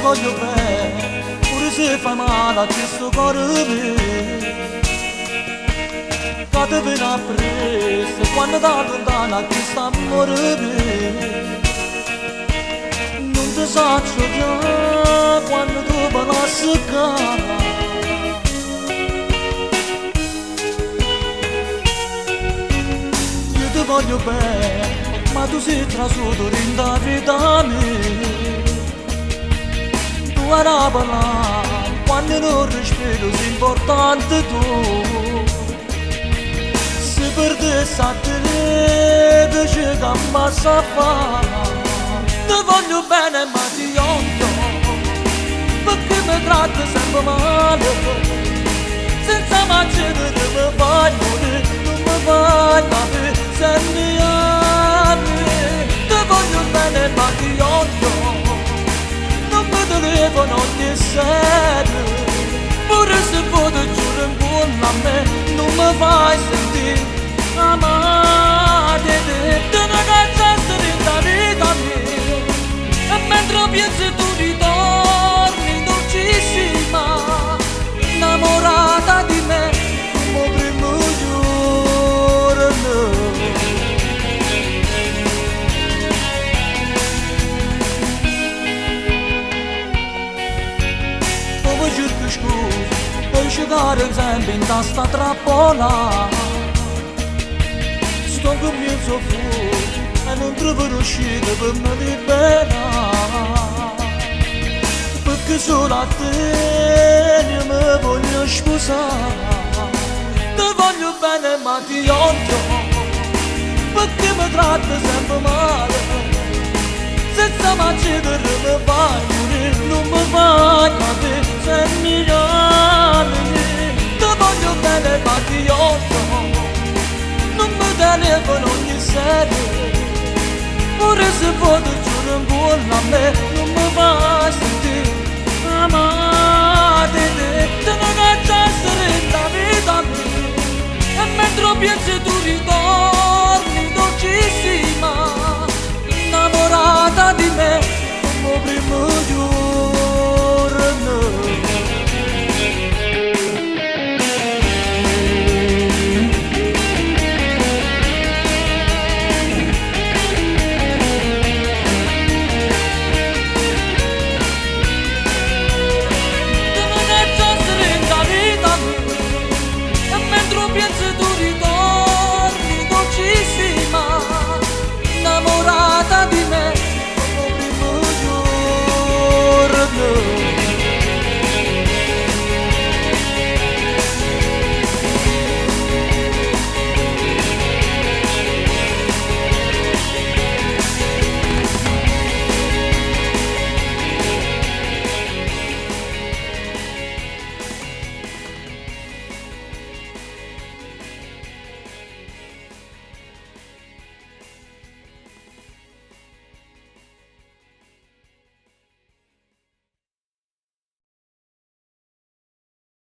voglio bene, pure se fai male a questo cuore mio. Cade ben appresso quando da lontana questo amore mio. Non ti saccio già quando tu balassi cara. Io ti voglio bene, ma tu sei trasuto in da vita mia. Tu era parlare quando non respiro sei importante tu. Se per te sapere che gamba sa fare. Ti voglio bene ma ti odio, perché mi tratti sempre male. Senza mangiare ti mi fai morire, non mi fai capire se mi ami. Ti voglio bene ma ti odio, non mi telefono ogni sera. Pure se vuoi ti giuro in cuore a me, non mi fai sentire amare te. Ti ragazza della vita mia. E mentre pensi tu ritorni dolcissima, innamorata di me come primo giorno. Come cerco scusa per cercare sempre in testa trappola. Sto comienzo fuori e non trovo l'uscita per me liberare. Perché solo a te io mi voglio sposare. Ti voglio bene ma ti odio, perché mi tratti sempre male. Senza mangiare mi fai morire, non mi fai capire se mi ami. Ti voglio bene ma ti odio, non mi telefono ogni sera. Pure se vuoi ti giuro in cuore a me, non mi fai